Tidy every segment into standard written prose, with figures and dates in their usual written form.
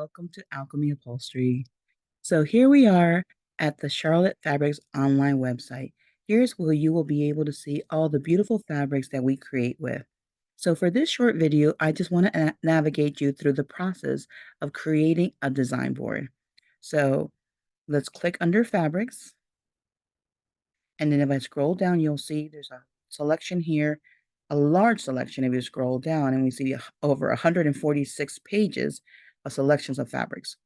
welcome to Alchemy Upholstery. So here we are at the Charlotte Fabrics online website. Here's where you will be able to see all the beautiful fabrics that we create with. So for this short video, I just want to navigate you through the process of creating a design board. So let's click under fabrics. And then if I scroll down, you'll see there's a selection here, a large selection if you scroll down, and we see over 146 pages of selections of fabrics.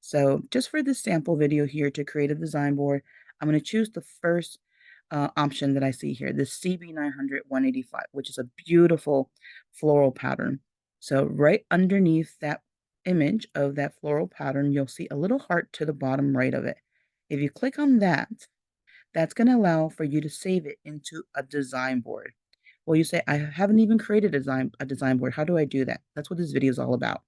So just for this sample video here to create a design board, I'm going to choose the first option that I see here, this CB900 185, which is a beautiful floral pattern. So right underneath that image of that floral pattern, you'll see a little heart to the bottom right of it. If you click on that, that's going to allow for you to save it into a design board. Well, you say, I haven't even created a design board. How do I do that? That's what this video is all about.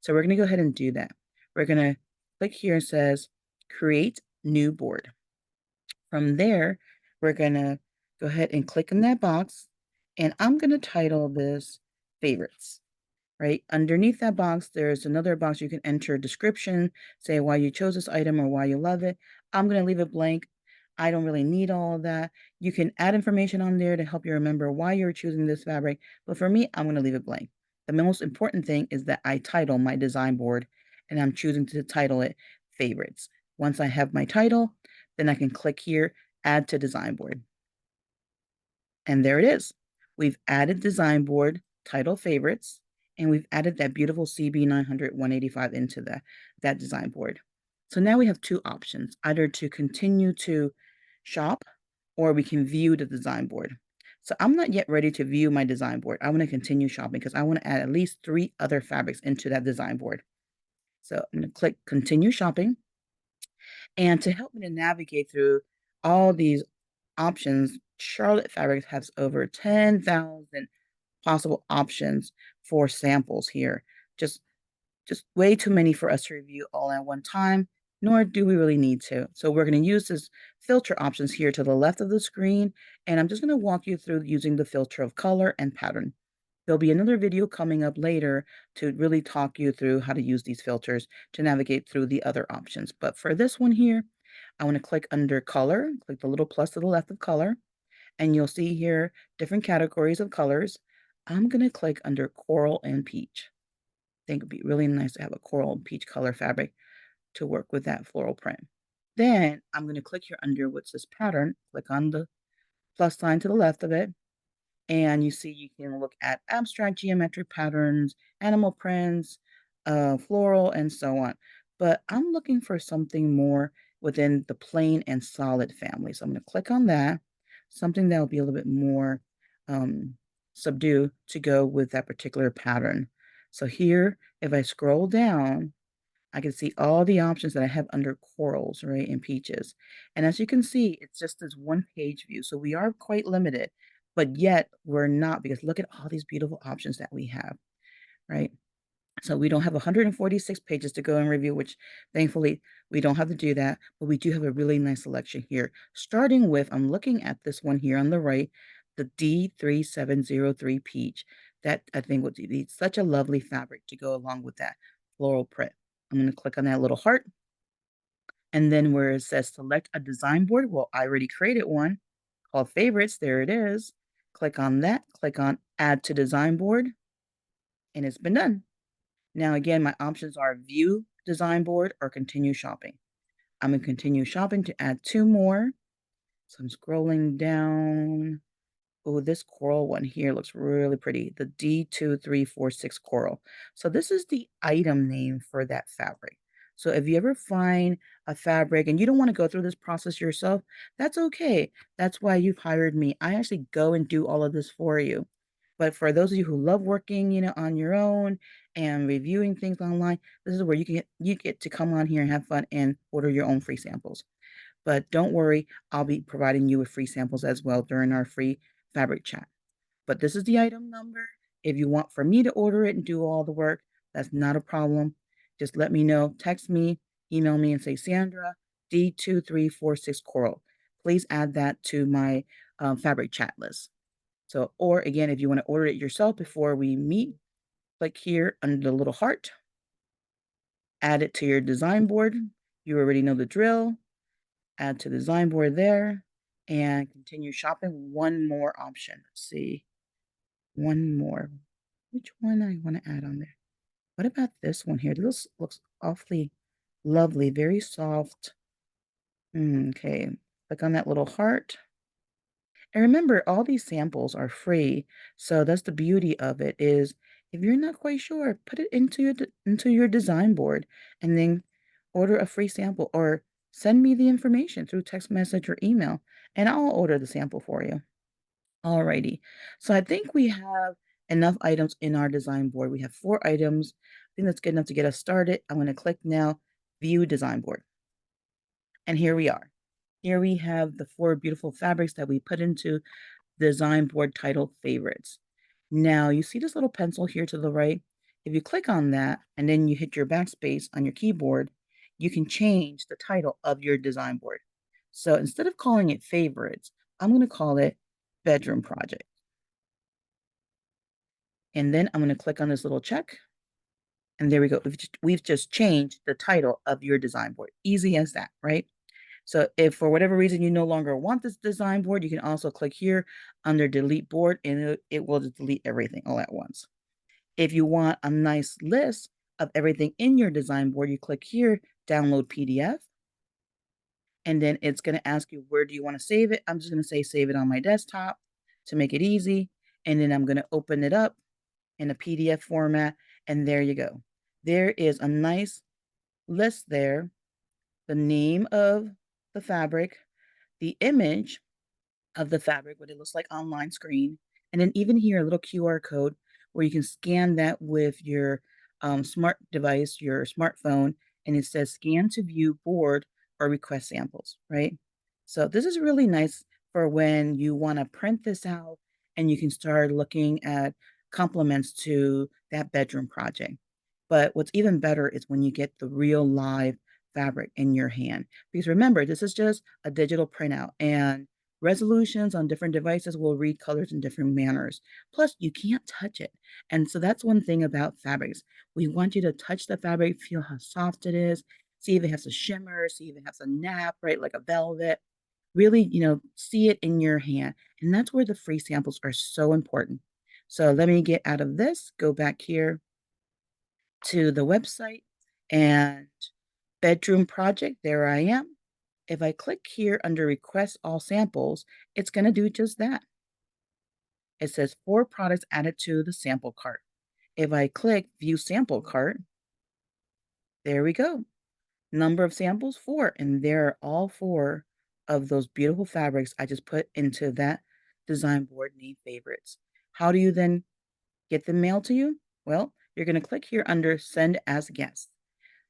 So we're going to go ahead and do that. We're going to click here. It says create new board. From there, we're going to go ahead and click in that box. And I'm going to title this favorites. Right underneath that box, there's another box you can enter a description, say why you chose this item or why you love it. I'm going to leave it blank. I don't really need all of that. You can add information on there to help you remember why you're choosing this fabric, but for me, I'm going to leave it blank. The most important thing is that I title my design board, and I'm choosing to title it favorites. Once I have my title, then I can click here, add to design board. And there it is. We've added design board, title favorites, and we've added that beautiful CB900 185 into that design board. So now we have two options, either to continue to shop or we can view the design board. So I'm not yet ready to view my design board. I want to continue shopping because I want to add at least 3 other fabrics into that design board. So I'm going to click continue shopping. And to help me to navigate through all these options, Charlotte Fabrics has over 10,000 possible options for samples here. Just way too many for us to review all at one time, nor do we really need to. So we're going to use this filter options here to the left of the screen, and I'm just going to walk you through using the filter of color and pattern. There'll be another video coming up later to really talk you through how to use these filters to navigate through the other options. But for this one here, I want to click under color, click the little plus to the left of color, and you'll see here different categories of colors. I'm going to click under coral and peach. I think it'd be really nice to have a coral and peach color fabric to work with that floral print. Then I'm going to click here under what's this pattern, click on the plus sign to the left of it, and you see you can look at abstract geometric patterns, animal prints, floral, and so on. But I'm looking for something more within the plain and solid family. So I'm going to click on that, something that will be a little bit more subdued to go with that particular pattern. So here, if I scroll down, I can see all the options that I have under corals, right, and peaches. And as you can see, it's just this one page view. So we are quite limited, but yet we're not, because look at all these beautiful options that we have, right? So we don't have 146 pages to go and review, which thankfully we don't have to do that, but we do have a really nice selection here. Starting with, I'm looking at this one here on the right, the D3703 peach. That I think would be such a lovely fabric to go along with that floral print. I'm going to click on that little heart. And then where it says select a design board, well, I already created one called favorites. There it is. Click on that, click on add to design board, and it's been done. Now, again, my options are view design board or continue shopping. I'm going to continue shopping to add 2 more. So I'm scrolling down. Oh, this coral one here looks really pretty. The D2346 coral. So this is the item name for that fabric. So if you ever find a fabric and you don't want to go through this process yourself, that's okay. That's why you've hired me. I actually go and do all of this for you. But for those of you who love working, on your own and reviewing things online, this is where you get to come on here and have fun and order your own free samples. But don't worry, I'll be providing you with free samples as well during our free fabric chat. But this is the item number. If you want for me to order it and do all the work, that's not a problem. Just let me know, text me, email me and say, Sandra, D2346 Coral. Please add that to my fabric chat list. So, or again, if you want to order it yourself before we meet, click here under the little heart. Add it to your design board. You already know the drill. Add to the design board there and continue shopping. One more option. Let's see. One more. Which one I want to add on there? What about this one here? This looks awfully lovely, very soft. Okay, click on that little heart. And remember, all these samples are free, so that's the beauty of it is if you're not quite sure, put it into your design board and then order a free sample or send me the information through text message or email, and I'll order the sample for you. Alrighty. So I think we have enough items in our design board. We have 4 items. I think that's good enough to get us started. I'm going to click now, View Design Board. And here we are. Here we have the 4 beautiful fabrics that we put into the design board titled Favorites. Now, you see this little pencil here to the right? If you click on that and then you hit your backspace on your keyboard, you can change the title of your design board. So instead of calling it Favorites, I'm going to call it Bedroom Project. And then I'm going to click on this little check. And there we go. We've just changed the title of your design board. Easy as that, right? So if for whatever reason you no longer want this design board, you can also click here under delete board and it will just delete everything all at once. If you want a nice list of everything in your design board, you click here, download PDF. And then it's going to ask you, where do you want to save it? I'm just going to say save it on my desktop to make it easy. And then I'm going to open it up in a PDF format. And there you go. There is a nice list there, the name of the fabric, the image of the fabric, what it looks like online screen, and then even here, a little QR code where you can scan that with your smart device, your smartphone, and it says scan to view board or request samples, right? So this is really nice for when you want to print this out and you can start looking at complements to that bedroom project. But what's even better is when you get the real live fabric in your hand. Because remember, this is just a digital printout and resolutions on different devices will read colors in different manners. Plus, you can't touch it. And so that's one thing about fabrics. We want you to touch the fabric, feel how soft it is, see if it has a shimmer, see if it has a nap, right, like a velvet. Really, see it in your hand. And that's where the free samples are so important. So let me get out of this, go back here to the website and bedroom project. There I am. If I click here under request all samples, it's going to do just that. It says 4 products added to the sample cart. If I click view sample cart, there we go. Number of samples 4, and there are all 4 of those beautiful fabrics I just put into that design board named favorites. How do you then get them mailed to you? Well, you're going to click here under send as guest.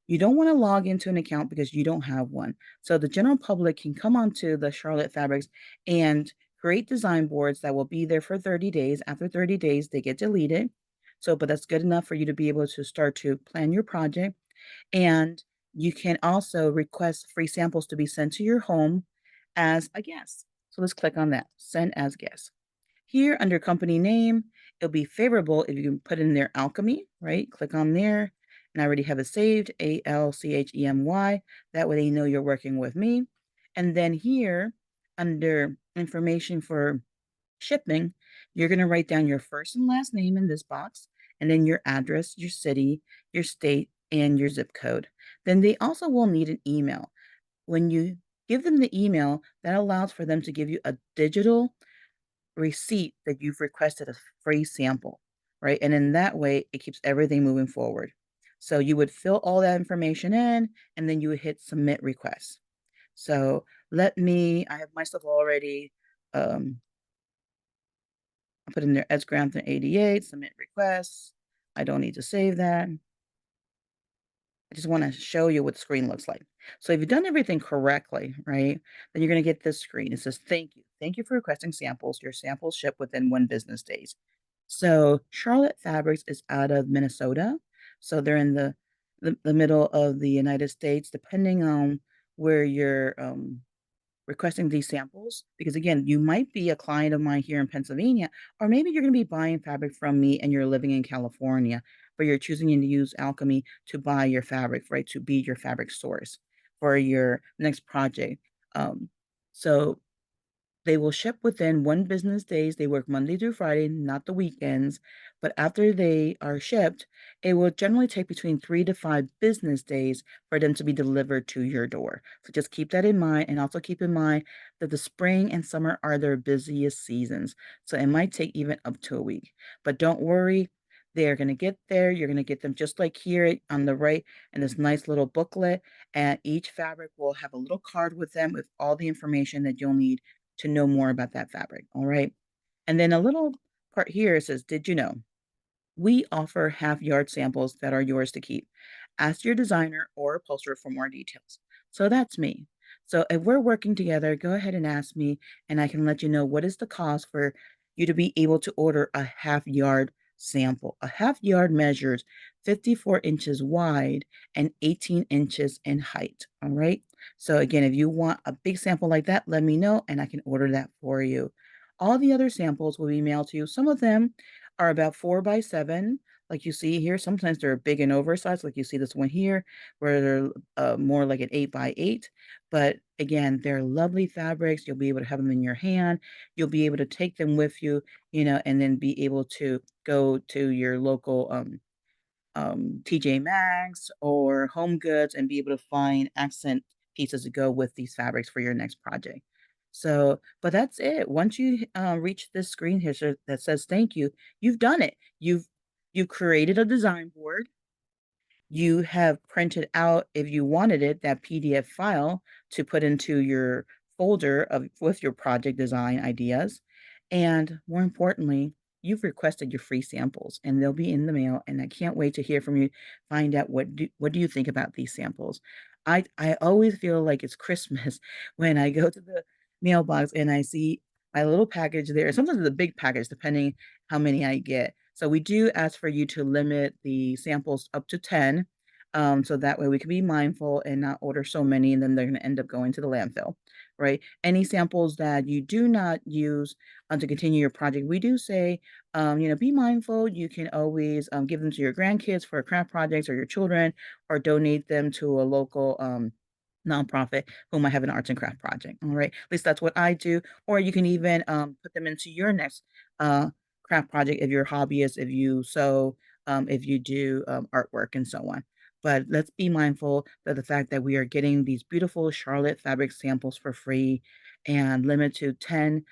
You don't want to log into an account because you don't have one. So the general public can come onto the Charlotte Fabrics and create design boards that will be there for 30 days. After 30 days, they get deleted. So, but that's good enough for you to be able to start to plan your project. And you can also request free samples to be sent to your home as a guest. So let's click on that, send as guest. Here under company name, it'll be favorable if you can put in there ALCHEMY, right? Click on there, and I already have it saved, ALCHEMY. That way they know you're working with me. And then here, under information for shipping, you're going to write down your first and last name in this box, and then your address, your city, your state, and your zip code. Then they also will need an email. When you give them the email, that allows for them to give you a digital receipt that you've requested a free sample, right? And in that way, it keeps everything moving forward. So you would fill all that information in, and then you would hit submit request. So I have my stuff already. I put in there S. Grantham 88, submit request. I don't need to save that. I just want to show you what the screen looks like. So if you've done everything correctly, right, then you're going to get this screen. It says, thank you. Thank you for requesting samples. Your samples ship within 1 business days. So Charlotte Fabrics is out of Minnesota. So they're in the middle of the United States, depending on where you're requesting these samples. Because again, you might be a client of mine here in Pennsylvania, or maybe you're going to be buying fabric from me and you're living in California. but you're choosing to use Alchemy to buy your fabric, right? To be your fabric source for your next project. Um, so they will ship within 1 business days. They work Monday through Friday, not the weekends. But after they are shipped, it will generally take between 3 to 5 business days for them to be delivered to your door. So just keep that in mind. And also keep in mind that the spring and summer are their busiest seasons. So it might take even up to a week. But don't worry. They're going to get there. You're going to get them just like here on the right in this nice little booklet. And each fabric will have a little card with them with all the information that you'll need to know more about that fabric. All right. And then a little part here says, did you know? We offer half-yard samples that are yours to keep. Ask your designer or upholsterer for more details. So that's me. So if we're working together, go ahead and ask me, and I can let you know what is the cost for you to be able to order a half-yard sample. A half yard measures 54 inches wide and 18 inches in height. All right. So again, if you want a big sample like that, let me know and I can order that for you. All the other samples will be mailed to you. Some of them are about 4 by 7, like you see here. Sometimes they're big and oversized, like you see this one here, where they're more like an 8 by 8. But again, they're lovely fabrics. You'll be able to have them in your hand. You'll be able to take them with you, and then be able to go to your local TJ Maxx or Home Goods and be able to find accent pieces to go with these fabrics for your next project. So, but that's it. Once you reach this screen here that says thank you, you've done it. You've created a design board. You have printed out, if you wanted it, that PDF file to put into your folder with your project design ideas. And more importantly, you've requested your free samples and they'll be in the mail. And I can't wait to hear from you, find out what do you think about these samples. I always feel like it's Christmas when I go to the mailbox and I see my little package there. Sometimes it's a big package, depending how many I get. So we do ask for you to limit the samples up to 10. So that way we can be mindful and not order so many, and then they're going to end up going to the landfill, right? Any samples that you do not use to continue your project, we do say, be mindful. You can always give them to your grandkids for craft projects or your children, or donate them to a local nonprofit who might have an arts and craft project. All right. At least that's what I do. Or you can even put them into your next craft project if you're a hobbyist, if you sew, if you do artwork and so on. But let's be mindful of the fact that we are getting these beautiful Charlotte fabric samples for free and limit to 10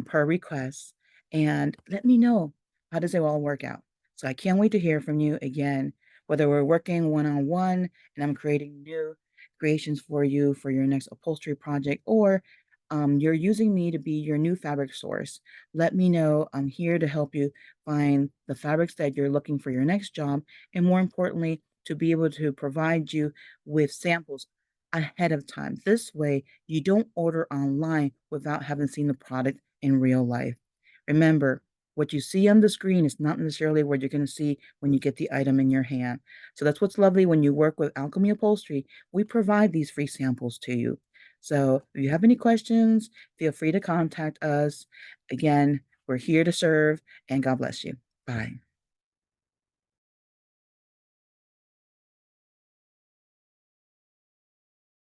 per request. And let me know, how does it all work out? So I can't wait to hear from you again, whether we're working one-on-one and I'm creating new creations for you for your next upholstery project, or you're using me to be your new fabric source. Let me know. I'm here to help you find the fabrics that you're looking for your next job, and more importantly, to be able to provide you with samples ahead of time. This way, you don't order online without having seen the product in real life. Remember, what you see on the screen is not necessarily what you're going to see when you get the item in your hand. So that's what's lovely when you work with Alchemy Upholstery. We provide these free samples to you. So if you have any questions, feel free to contact us. Again, we're here to serve, and God bless you. Bye.